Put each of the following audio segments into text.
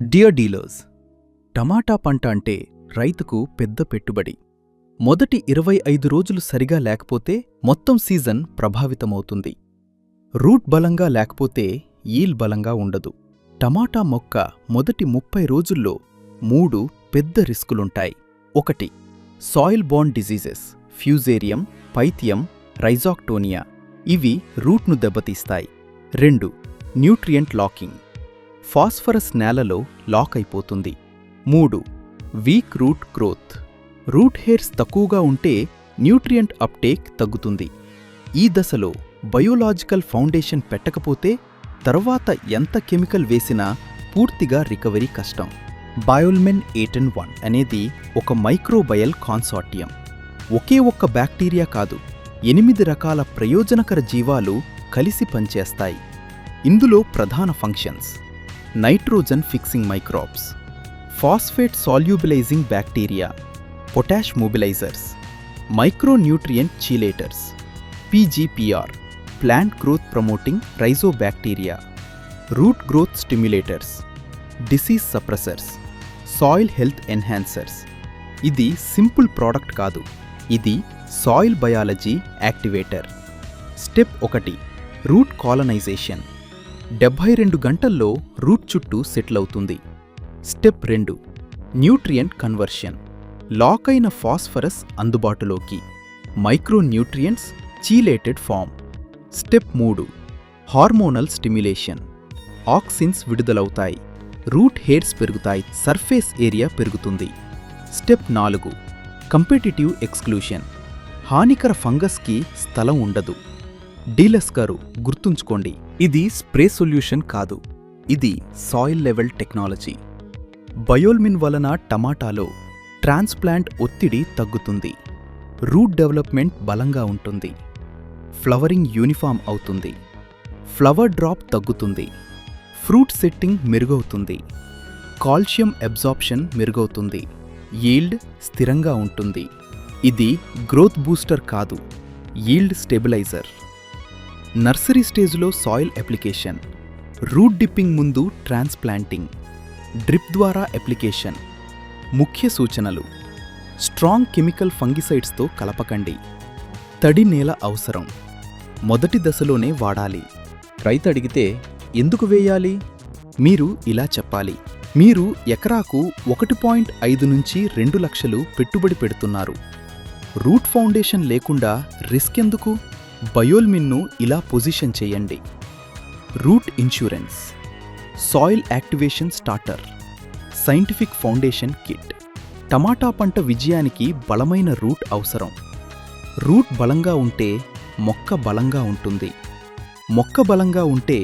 Dear dealers, టమాటా పంట అంటే రైతుకు పెద్ద పెట్టుబడి. మొదటి 25 రోజులు సరిగా లేకపోతే మొత్తం సీజన్ ప్రభావితమవుతుంది. రూట్ బలంగా లేకపోతే ఈల్డ్ బలంగా ఉండదు. టమాటా మొక్క మొదటి 30 రోజుల్లో 3 పెద్ద రిస్కులుంటాయి. 1. Soil borne diseases fusarium, pythium, rhizoctonia. ఇవి రూట్ను దెబ్బతీస్తాయి. 2. Nutrient locking. ఫాస్ఫరస్ నేలలో లాక్ అయిపోతుంది. 3. Weak root growth. Root hairs తక్కువగా ఉంటే న్యూట్రియంట్ అప్టేక్ తగ్గుతుంది. ఈ దశలో బయోలాజికల్ ఫౌండేషన్ పెట్టకపోతే తర్వాత ఎంత కెమికల్ వేసినా పూర్తిగా రికవరీ కష్టం. బయోల్మెన్ 8N1 అనేది ఒక మైక్రోబయల్ కాన్సార్టియం. ఒకే ఒక్క బ్యాక్టీరియా కాదు, 8 రకాల ప్రయోజనకర జీవాలు కలిసి పనిచేస్తాయి. ఇందులో ప్రధాన functions: nitrogen fixing microbes, phosphate solubilising bacteria, potash mobilisers, micronutrient chelators, PGPR plant growth promoting rhizobacteria, root growth stimulators, disease suppressors, soil health enhancers. ఇది సింపుల్ ప్రోడక్ట్ కాదు, ఇది soil biology activator. Step 1. Root colonisation. 72 గంటల్లో root చుట్టూ settle అవుతుంది. Step 2. Nutrient conversion. Lock అయిన phosphorus అందుబాటులోకి, micronutrients chelated form. Step 3. Hormonal stimulation. Auxins విడుదలవుతాయి, root hairs పెరుగుతాయి, సర్ఫేస్ ఏరియా పెరుగుతుంది. స్టెప్ 4. Competitive exclusion. హానికర ఫంగస్కి స్థలం ఉండదు. డీలర్స్ గారు గుర్తుంచుకోండి, ఇది స్ప్రే సొల్యూషన్ కాదు, ఇది సాయిల్ లెవెల్ టెక్నాలజీ. బయోల్మిన్ వలన టమాటాలో ట్రాన్స్ప్లాంట్ ఒత్తిడి తగ్గుతుంది, రూట్ డెవలప్మెంట్ బలంగా ఉంటుంది, ఫ్లవరింగ్ యూనిఫామ్ అవుతుంది, ఫ్లవర్ డ్రాప్ తగ్గుతుంది, ఫ్రూట్ సెట్టింగ్ మెరుగవుతుంది, కాల్షియం అబ్జార్ప్షన్ మెరుగవుతుంది, ఈల్డ్ స్థిరంగా ఉంటుంది. ఇది గ్రోత్ బూస్టర్ కాదు, ఈల్డ్ స్టెబిలైజర్. నర్సరీ స్టేజ్లో సాయిల్ అప్లికేషన్, రూట్ డిప్పింగ్ ముందు ట్రాన్స్ప్లాంటింగ్, డ్రిప్ ద్వారా అప్లికేషన్. ముఖ్య సూచనలు: స్ట్రాంగ్ కెమికల్ ఫంగిసైడ్స్తో కలపకండి. తడి నేల అవసరం, మొదటి దశలోనే వాడాలి. రైతు అడిగితే ఎందుకు వేయాలి? మీరు ఇలా చెప్పాలి: మీరు ఎకరాకు 1.5 నుంచి 2 లక్షలు పెట్టుబడి పెడుతున్నారు. రూట్ ఫౌండేషన్ లేకుండా రిస్క్ ఎందుకు? బయోల్మిన్ను ఇలా పొజిషన్ చేయండి: root insurance, soil activation starter, scientific foundation kit. టమాటా పంట విజయానికి బలమైన రూట్ అవసరం. రూట్ బలంగా ఉంటే మొక్క బలంగా ఉంటుంది, మొక్క బలంగా ఉంటే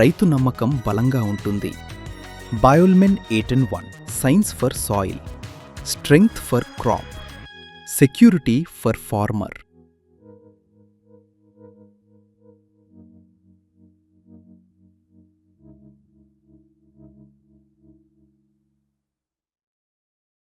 రైతు నమ్మకం బలంగా ఉంటుంది. బయోల్మెన్ 8N1 science for soil, strength for crop, security for farmer.